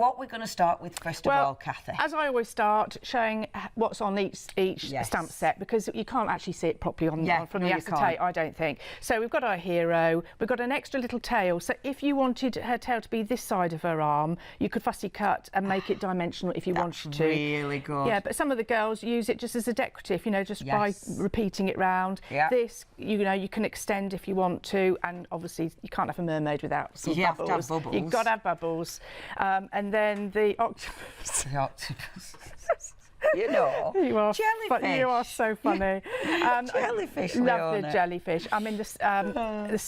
what we're going to start with first of all, Kathy? As I always start, showing what's on each stamp set, because you can't actually see it properly from the acetate, I don't think. So we've got our hero, we've got an extra little tail. So if you wanted her tail to be this side of her arm, you could fussy cut and make it dimensional if you wanted to. Really good. Yeah, but some of the girls use it just as a decorative, you know, just by repeating it round. This, you know, you can extend if you want to, and obviously you can't have a mermaid without some bubbles. Have to have bubbles. You've got to have bubbles. And then the octopus. The octopus. You know, jellyfish. You are so funny. Jellyfish. Love the jellyfish. I mean, this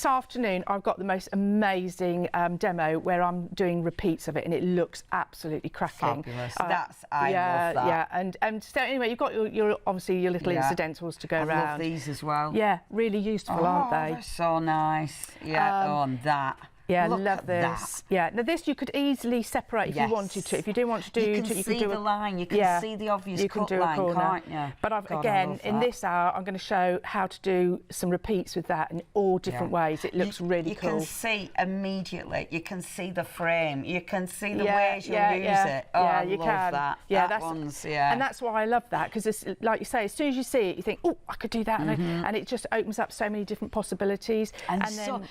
afternoon I've got the most amazing demo where I'm doing repeats of it, and it looks absolutely cracking. Fabulous. I love that. Yeah, and so anyway, you've got your obviously your little incidentals to go around. I love these as well. Yeah, really useful, aren't they? They're so nice. Yeah, and that. Yeah, love this. Yeah, now this you could easily separate if you wanted to. If you do want to do, you can see the line. You can see the obvious cut line, can't you? But again, in this hour, I'm going to show how to do some repeats with that in all different ways. It looks really cool. You can see immediately. You can see the frame. You can see the ways you use it. Oh, I love that. Yeah, and that's why I love that, because like you say, as soon as you see it, you think, oh, I could do that, and it just opens up so many different possibilities. And so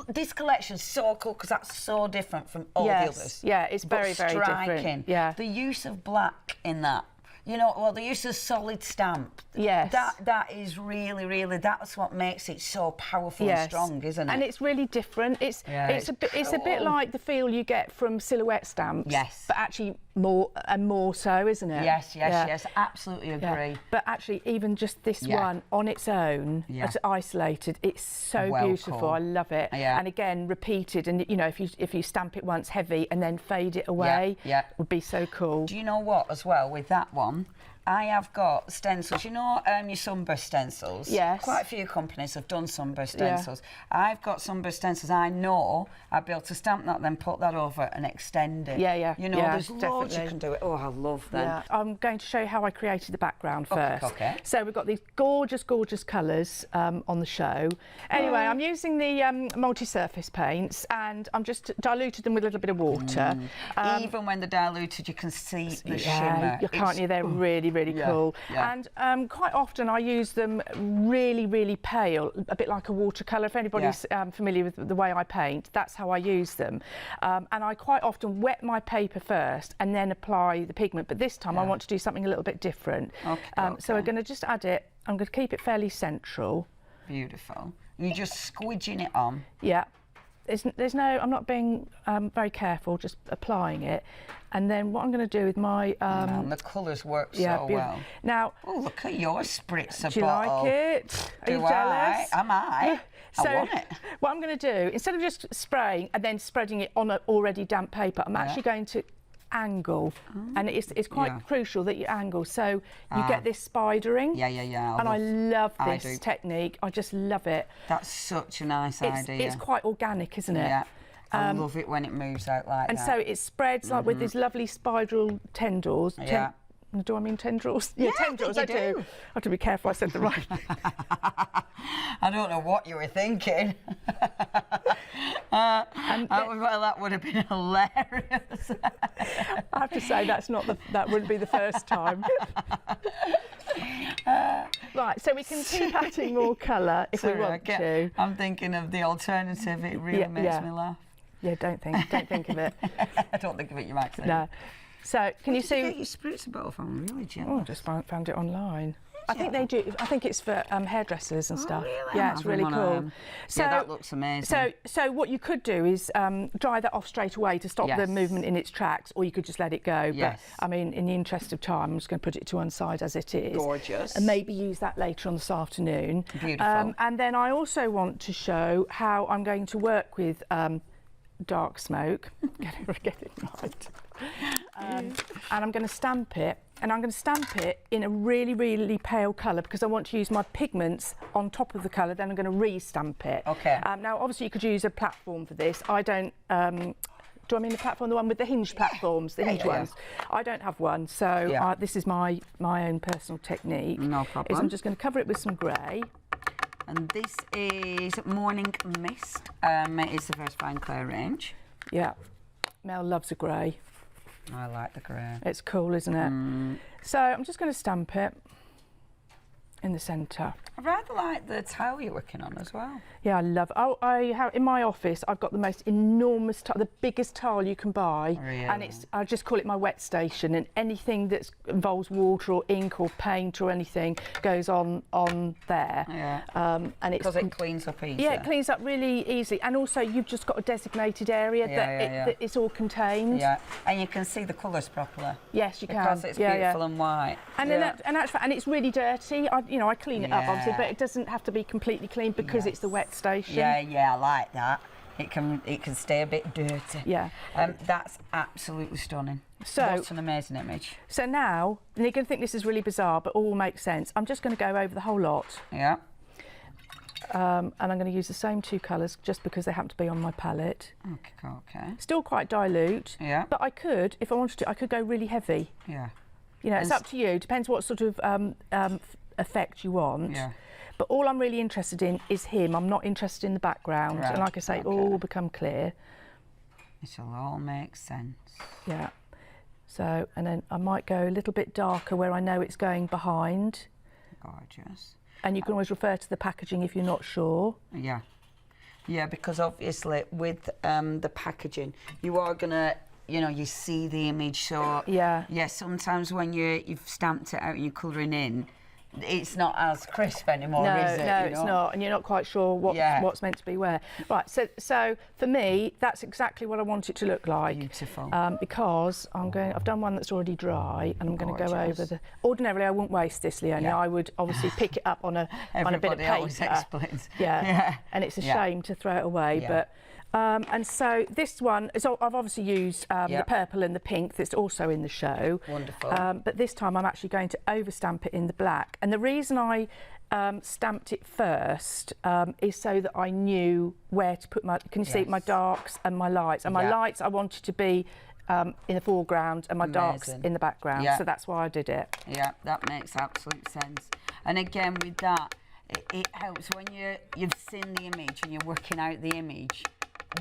this collection's so cool because that's so different from all the others. Yeah, it's very, very different. Yeah, the use of black in that. You know, well, the use of solid stamp. Yes. That is really, that's what makes it so powerful and strong, isn't it? And it's really different. It's a bit like the feel you get from silhouette stamps. Yes. But actually more so, isn't it? Yes, absolutely agree. Yeah. But actually, even just this one on its own, as isolated, it's so beautiful. Cool. I love it. Yeah. And again, repeated, and you know, if you stamp it once heavy and then fade it away, would be so cool. Do you know what, as well, with that one? I have got stencils, you know, your sunburst stencils. Yes. Quite a few companies have done sunburst stencils. I've got sunburst stencils. I know I'd be able to stamp that, then put that over and extend it. Yeah. You know, there's loads you can do it. Oh, I love them. Yeah. I'm going to show you how I created the background first. Okay. So we've got these gorgeous colours on the show. Anyway, I'm using the multi-surface paints, and I'm just diluted them with a little bit of water. Even when they're diluted, you can see the shimmer. You can't. They're really cool. And quite often I use them really pale, a bit like a watercolour. If anybody's familiar with the way I paint, that's how I use them. And I quite often wet my paper first and then apply the pigment. But this time I want to do something a little bit different. So we're going to just add it. I'm going to keep it fairly central. Beautiful. You're just squidging it on. Yeah. There's no, I'm not being very careful, just applying it. And then what I'm going to do with my... and the colours work so well. Now... Oh, look at your spritzer do you bottle. like it? Are you jealous? Am I? So I want it. What I'm going to do, instead of just spraying and then spreading it on an already damp paper, I'm actually going to angle, and it's quite crucial that you angle, so you get this spidering. I love this technique. I just love it. That's such a nice idea. It's quite organic, isn't it? Yeah. I love it when it moves out like that. And so it spreads like with these lovely spiral tendrils. Do I mean tendrils? Yeah, tendrils, I do. I have to be careful I said the right thing. I don't know what you were thinking. Well, that would have been hilarious. I have to say that wouldn't be the first time. Right, so we can keep adding more colour if we want to. I'm thinking of the alternative. It really makes me laugh. Yeah, don't think of it. I don't think of it, you might say. No. So, can you see? Where did you get your spritzer bottle from? I'm really jealous. Oh, I just found it online. I think they do. I think it's for hairdressers and stuff. Really? Yeah, it's really cool. So that looks amazing. So what you could do is dry that off straight away to stop the movement in its tracks, or you could just let it go. But I mean, in the interest of time, I'm just going to put it to one side as it is. Gorgeous. And maybe use that later on this afternoon. Beautiful. And then I also want to show how I'm going to work with dark smoke. Get it right. And I'm going to stamp it, and I'm going to stamp it in a really pale colour because I want to use my pigments on top of the colour. Then I'm going to re-stamp it. Okay. Now, obviously, you could use a platform for this. I don't. Do I mean the platform, the one with the hinged platforms, the hinged ones? I don't have one, so this is my own personal technique. No problem. I'm just going to cover it with some grey. And this is Morning Mist. It's the first fine clay range. Yeah. Mel loves a grey. I like the grey. It's cool, isn't it? So I'm just going to stamp it in the centre. I rather like the towel you're working on as well. Yeah, I love it. Oh, I have, in my office, I've got the most enormous tile, the biggest tile you can buy. Really? And I just call it my wet station, and anything that involves water or ink or paint or anything goes on there. Yeah. And it's because it cleans up easy. Yeah, it cleans up really easy. And also, you've just got a designated area that it's all contained. Yeah, and you can see the colours properly. Yes, you can. Because it's beautiful and white. And and it's really dirty. I clean it up, obviously, but it doesn't have to be completely clean because it's the wet station. Yeah, I like that. It can stay a bit dirty. Yeah. That's absolutely stunning. So, what an amazing image. So now, and you're going to think this is really bizarre, but all makes sense. I'm just going to go over the whole lot. Yeah. And I'm going to use the same 2 colours just because they happen to be on my palette. Okay. Still quite dilute. Yeah. But I could, if I wanted to, I could go really heavy. Yeah. You know, it's up to you. Depends what sort of effect you want. Yeah. But all I'm really interested in is him. I'm not interested in the background. Right. And like I say, it all will become clear. It'll all make sense. Yeah. So, and then I might go a little bit darker where I know it's going behind. Gorgeous. And you can always refer to the packaging if you're not sure. Yeah. Yeah, because obviously with the packaging, you are going to, you see the image. So, yeah, sometimes when you've stamped it out and you're colouring in, it's not as crisp anymore, is it? No, it's not, and you're not quite sure what's meant to be where. Right, so for me, that's exactly what I want it to look like. Beautiful. Because I've done one that's already dry, and I'm going to go over the. Ordinarily, I wouldn't waste this, Leonie. I would obviously pick it up on a bit of paper. Always explains. Yeah. And it's a shame to throw it away, but. And so this one, I've obviously used the purple and the pink that's also in the show. Wonderful. But this time I'm actually going to overstamp it in the black. And the reason I stamped it first is so that I knew where to put can you see my darks and my lights? And my lights I wanted to be in the foreground and my darks in the background. So that's why I did it. Yeah, that makes absolute sense. And again, with that, it helps when you've seen the image and you're working out the image.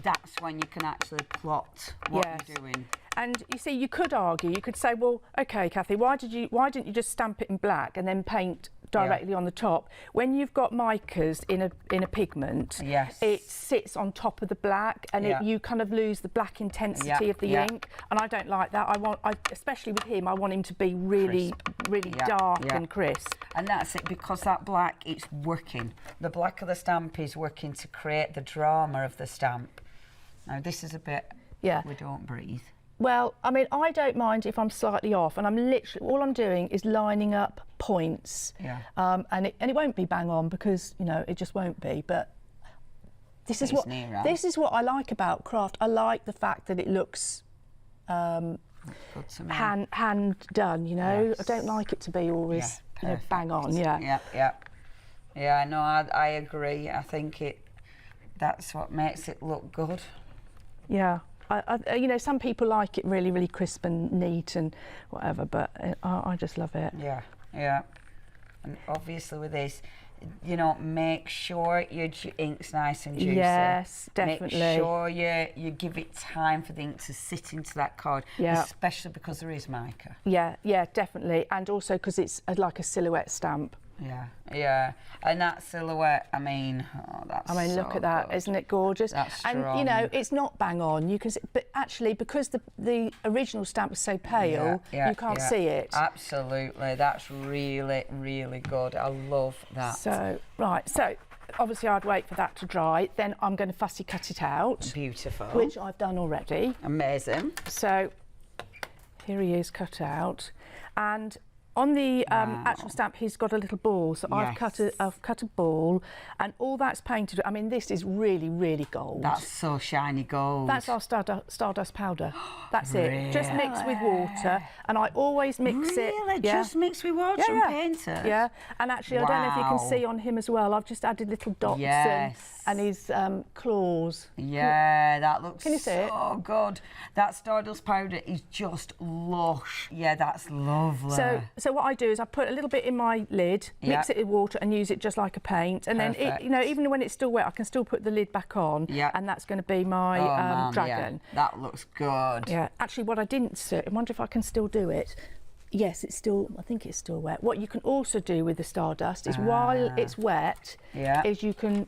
That's when you can actually plot what you're doing. And you see, you could argue, you could say, well, okay, Kathy, why didn't you just stamp it in black and then paint directly on the top? When you've got micas in a pigment, it sits on top of the black, and you kind of lose the black intensity of the ink. And I don't like that. Especially with him, I want him to be really dark and crisp. And that's it, because that black, it's working. The black of the stamp is working to create the drama of the stamp. Now this is a bit. We don't breathe. Well, I mean, I don't mind if I'm slightly off, and I'm literally all I'm doing is lining up points. And it won't be bang on, because it just won't be. But this is what I like about craft. I like the fact that it looks hand done. I don't like it to be always bang on. Yeah. No, I agree. I think that's what makes it look good. Yeah. Some people like it really, really crisp and neat and whatever, but I just love it. Yeah. And obviously with this, make sure your ink's nice and juicy. Yes, definitely. Make sure you give it time for the ink to sit into that card, especially because there is mica. Yeah, definitely. And also because it's like a silhouette stamp. Yeah. And that silhouette, I mean, look at that, good. Isn't it gorgeous? That's strong. And it's not bang on. You can see, but actually, because the original stamp is so pale, you can't see it. Absolutely, that's really, really good. I love that. So obviously I'd wait for that to dry. Then I'm going to fussy cut it out. Beautiful. Which I've done already. Amazing. So here he is cut out, and on the actual stamp, he's got a little ball. So I've cut a ball, and all that's painted. I mean, this is really, really gold. That's so shiny gold. That's our stardust powder. That's it. Just mixed with water, and I always mix it. Really? Just mix with water and paint it? Yeah. And actually, I don't know if you can see on him as well. I've just added little dots and his claws. Yeah, that looks Can you see it? So good. That stardust powder is just lush. Yeah, that's lovely. so what I do is I put a little bit in my lid, mix it with water and use it just like a paint. And then, it, you know, even when it's still wet, I can still put the lid back on. And that's going to be my dragon. That looks good. Yeah. Actually, what I didn't do, I wonder if I can still do it. Yes, it's still, I think it's still wet. What you can also do with the Stardust is while it's wet, is you can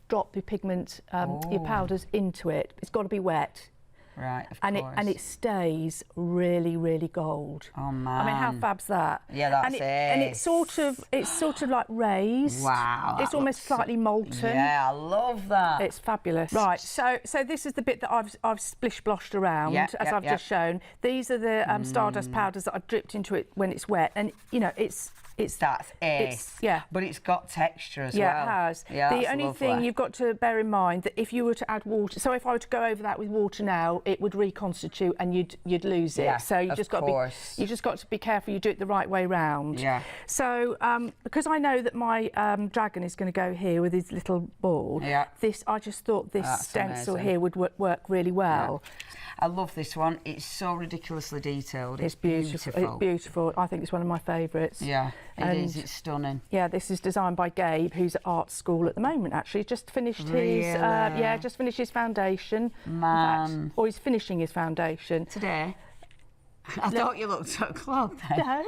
drop your pigment, your powders into it. It's got to be wet. Right, of course. And it stays really, really gold. Oh man! I mean, how fab's that? Yeah, that's it. And it's sort of like raised. Wow! It's almost slightly molten. Yeah, I love that. It's fabulous. Right. So this is the bit that I've splish bloshed around as I've just shown. These are the Stardust powders that I've dripped into it when it's wet, and you know it's. That's it. But it's got texture as well. Yeah, it has. Yeah, the only thing you've got to bear in mind that if you were to add water, so if I were to go over that with water now, it would reconstitute and you'd lose it. Yeah, so you just got to be careful you do it the right way round. Yeah. So because I know that my dragon is going to go here with his little ball. Yeah. I just thought this stencil here would work really well. Yeah. I love this one. It's so ridiculously detailed. It's beautiful. It's beautiful. I think it's one of my favourites. Yeah, it is. It's stunning. Yeah, this is designed by Gabe, who's at art school at the moment. Actually, just finished his foundation. Man, or he's finishing his foundation today. I thought you looked so close then. No,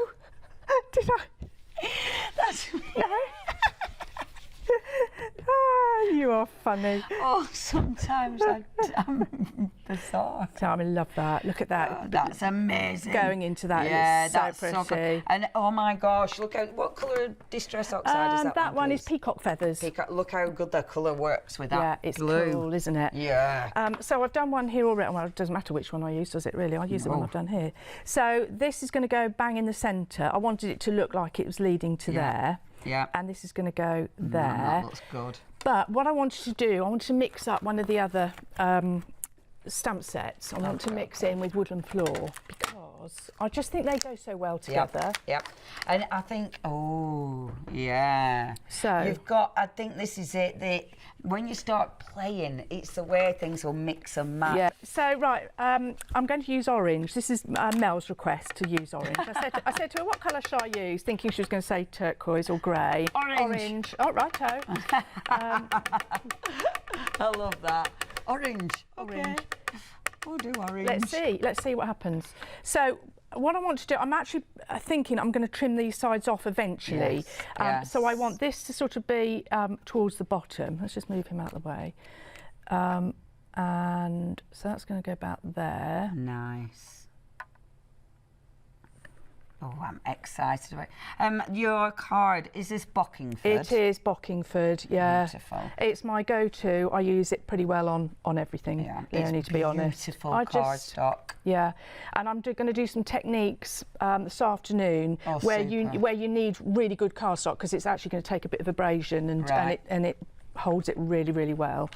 did I? That's no. You are funny. Oh, sometimes I'm bizarre. I love that. Look at that. Oh, that's amazing. Going into that, yeah, that's so pretty. So good. And oh my gosh, look at what colour Distress Oxide is that? That one is peacock feathers. Look how good the colour works with that. Yeah, it's blue. Cool, isn't it? Yeah. So I've done one here already. Well, it doesn't matter which one I use, does it really? I use the one I've done here. So this is going to go bang in the centre. I wanted it to look like it was leading to there. Yeah. And this is going to go there. That looks good. But what I wanted to do, I wanted to mix up one of the other stamp sets. I want to mix in with Woodland Floor because I just think they go so well together. Yep. And I think, oh, yeah. So you've got, I think this is it. When you start playing, it's the way things will mix and match. Yeah. So, right, I'm going to use orange. This is Mel's request to use orange. I said to her, what colour shall I use? Thinking she was going to say turquoise or grey. Orange. Oh, righto. I love that. Orange. Okay. We'll do orange. Let's see what happens. So what I want to do, I'm actually thinking I'm going to trim these sides off eventually. Yes. So I want this to sort of be towards the bottom. Let's just move him out of the way. And so that's going to go about there. Nice. Oh, I'm excited about it. Your card, is this Bockingford? It is Bockingford, yeah. Beautiful. It's my go-to. I use it pretty well on everything. Yeah, I need to be honest. Beautiful cardstock. Yeah, and I'm going to do some techniques this afternoon where you need really good cardstock because it's actually going to take a bit of abrasion and it holds it really, really well.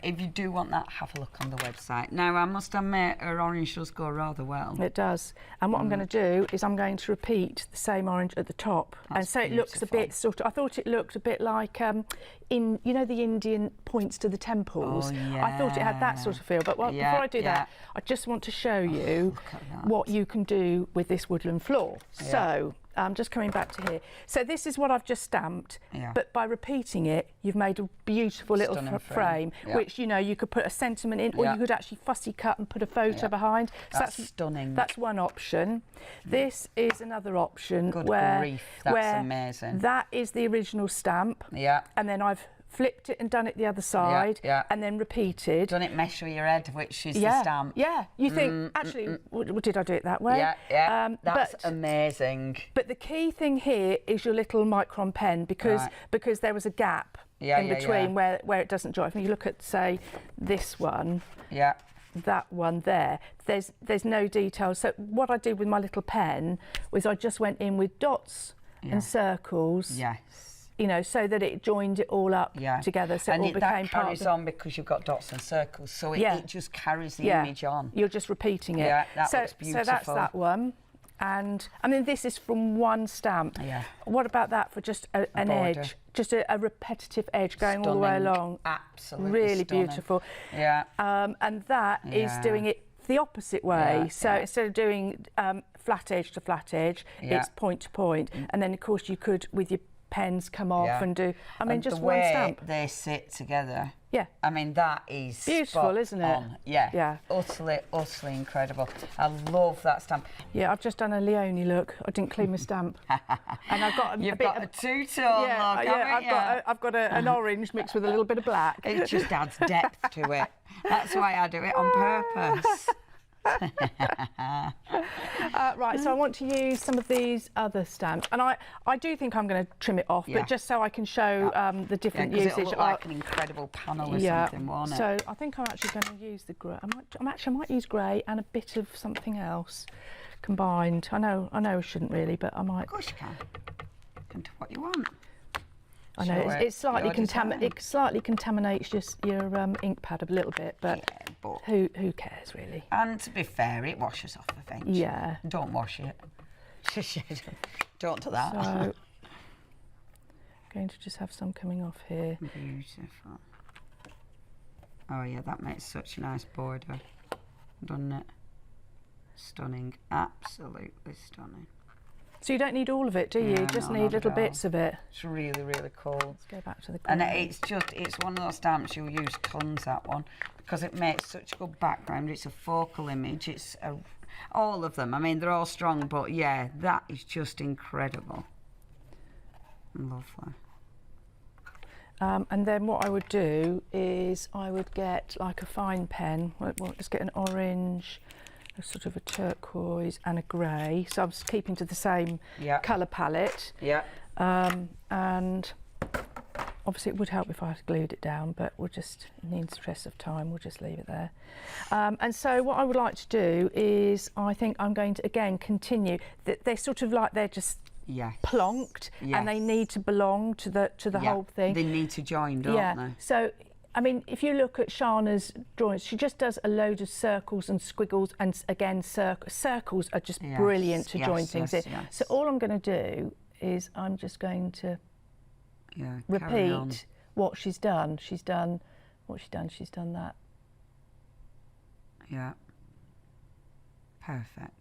If you do want that, have a look on the website. Now, I must admit, her orange does go rather well. It does. And what I'm going to do is I'm going to repeat the same orange at the top. That's and so it looks a bit sort of, I thought it looked a bit like, the Indian points to the temples. Oh, yeah. I thought it had that sort of feel. But before I do that, I just want to show you what you can do with this Woodland Floor. Yeah. So, just coming back to here. So this is what I've just stamped, but by repeating it, you've made a beautiful little frame, which, you could put a sentiment in, or you could actually fussy cut and put a photo behind. So that's stunning. That's one option. This is another option Good where grief, that's amazing. That is the original stamp. Yeah. And then I've flipped it and done it the other side, and then repeated. Done it mesh with your head, which is the stamp. Yeah, you think, actually, did I do it that way? Yeah. That's amazing. But the key thing here is your little micron pen because there was a gap in between where it doesn't dry. If you look at, say, this one, that one there's no detail. So what I did with my little pen was I just went in with dots and circles. Yes. So that it joined it all up together, so it all became that part carries on because you've got dots and circles, so it just carries the image on. You're just repeating it. Yeah, that looks beautiful. So that's that one. And, I mean, this is from one stamp. Yeah. What about that for just an edge? Just a repetitive edge going all the way along. Absolutely really stunning. Beautiful. Yeah. And that is doing it the opposite way. So instead of doing flat edge to flat edge, it's point to point. And then, of course, you could, with your pens, come off and do, I mean, just one stamp. They sit together. Yeah. I mean, that is beautiful, isn't it? Yeah. Yeah. Utterly incredible. I love that stamp. Yeah, I've just done a Leonie look. I didn't clean my stamp. And I've got You've got a two-tone look, haven't you? I've got an orange mixed with a little bit of black. It just adds depth to it. That's why I do it on purpose. Right, so I want to use some of these other stamps, and I do think I'm going to trim it off, but just so I can show the different usage. It'll look like an incredible panel or something, won't it? So I think I'm actually going to use the grey. I might use grey and a bit of something else combined. I know I shouldn't really, but I might. Of course you can. You can do what you want. I know it slightly contaminates just your ink pad a little bit, but who cares really? And to be fair, it washes off eventually. Yeah. Don't wash it. Don't do that. So I'm going to just have some coming off here. Beautiful. Oh yeah, that makes such a nice border, doesn't it? Stunning, absolutely stunning. So you don't need all of it, do you? You just need little bits of it. It's really, really cool. Let's go back to the green. And it's one of those stamps you'll use tons, that one, because it makes such a good background. It's a focal image. All of them. I mean, they're all strong, but yeah, that is just incredible. Lovely. And then what I would do is I would get like a fine pen. Well, just get an orange, a sort of a turquoise and a grey. So I'm just keeping to the same colour palette. Yeah. And obviously it would help if I glued it down, but we'll just, in the stress of time, we'll just leave it there. And so what I would like to do is, I think I'm going to, again, continue. They're sort of like, they're just plonked, and they need to belong to the whole thing. They need to join, don't they? So, I mean, if you look at Shana's drawings, she just does a load of circles and squiggles, and again, circles are just brilliant to join things in. So all I'm going to do is I'm just going to repeat what she's done. She's done that. Yeah. Perfect.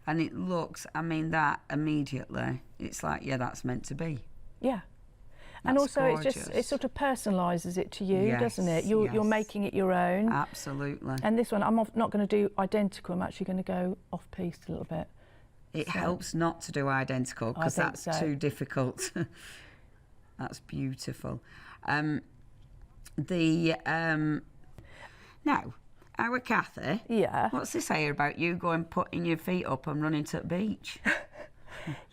And it looks, I mean, that immediately, it's like, that's meant to be. Yeah. And also it sort of personalises it to you, doesn't it? You're making it your own. Absolutely. And this one, I'm not going to do identical, I'm actually going to go off-piste a little bit. It helps not to do identical, because that's too difficult. That's beautiful. Now, our Cathie, what's this here about you going putting your feet up and running to the beach?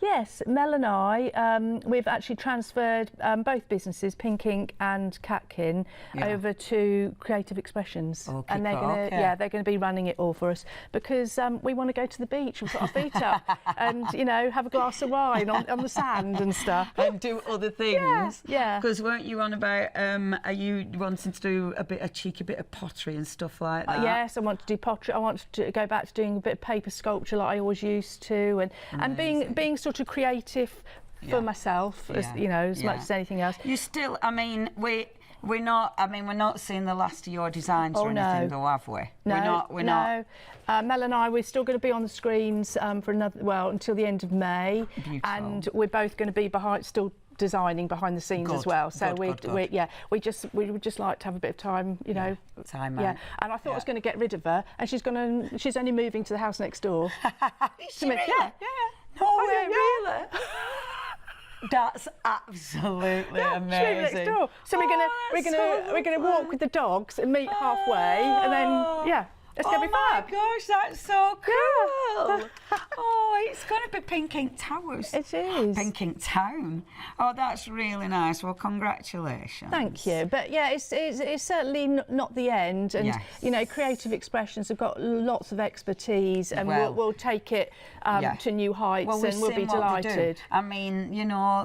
Yes, Mel and I, we've actually transferred both businesses, Pink Ink and Katkin, over to Creative Expressions, and they're going to, they're going to be running it all for us, because we want to go to the beach and put our feet up, and have a glass of wine on the sand and stuff, and do other things. Yeah. Because weren't you on about? Are you wanting to do a cheeky bit of pottery and stuff like that? Yes, I want to do pottery. I want to go back to doing a bit of paper sculpture like I always used to, and being sort of creative for myself, as much as anything else. You still, I mean, we're not seeing the last of your designs or anything, though, have we? No, we're not. Mel and I, we're still going to be on the screens for until the end of May. Beautiful. And we're both going to be still designing behind the scenes as well. So we would just like to have a bit of time, time out. And I thought I was going to get rid of her, and she's only moving to the house next door. Is she really? Yeah. No way, really? That's absolutely amazing. Next door. So we're gonna walk with the dogs and meet halfway, and then it's gonna be fab. Oh my gosh, that's so cool! It's going to be Pink Ink Towers. It is. Pink Ink Town. Oh, that's really nice. Well, congratulations. Thank you. But it's certainly not the end. And Creative Expressions have got lots of expertise, and we'll take it to new heights, and we'll be delighted. I mean,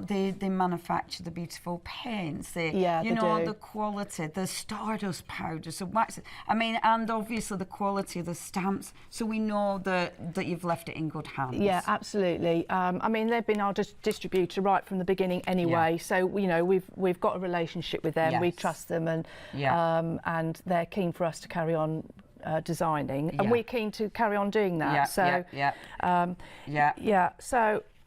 they manufacture the beautiful paints. The quality, the stardust powders, the waxes. I mean, and obviously the quality quality of the stamps, so we know that you've left it in good hands. Yeah, absolutely. I mean, they've been our distributor right from the beginning anyway, so you know we've got a relationship with them. We trust them, and they're keen for us to carry on designing, and we're keen to carry on doing that. So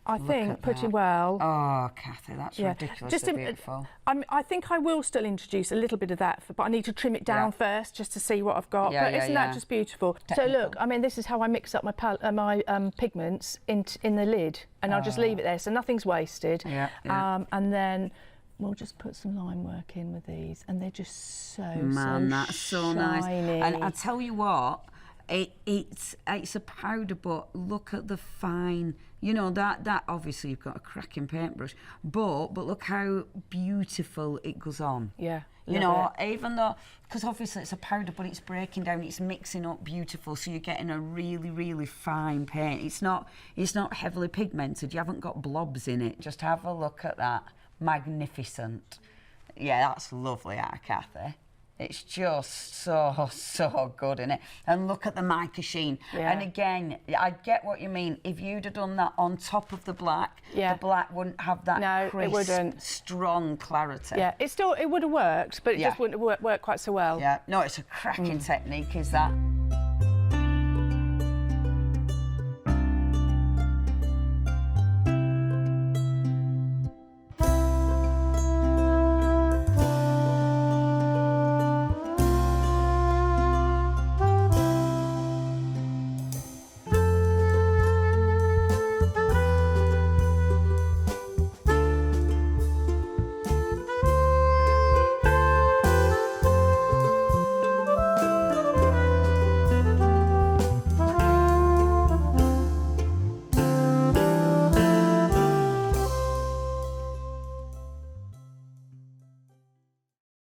I think pretty well. Oh, Kathy, that's ridiculously beautiful. I think I will still introduce a little bit of that, but I need to trim it down first just to see what I've got. But isn't that just beautiful? Technical. So look, I mean, this is how I mix up my pigments in the lid, and I'll just leave it there, so nothing's wasted. And then we'll just put some line work in with these, and they're just that's so nice. Shiny. And I tell you what, it's a powder, but look at the fine. You know that obviously you've got a cracking paintbrush, but look how beautiful it goes on. Yeah. You know, even though, because obviously it's a powder, but it's breaking down, it's mixing up beautiful, so you're getting a really, really fine paint. It's not heavily pigmented. You haven't got blobs in it. Just have a look at that. Magnificent. Yeah, that's lovely, Kathy. It's just so good, isn't it? And look at the mica sheen. And again, I get what you mean. If you'd have done that on top of the black, the black wouldn't have that crisp, it wouldn't. Strong clarity. Yeah, it would have worked, but it just wouldn't have worked quite so well. Yeah, no, it's a cracking technique, is that?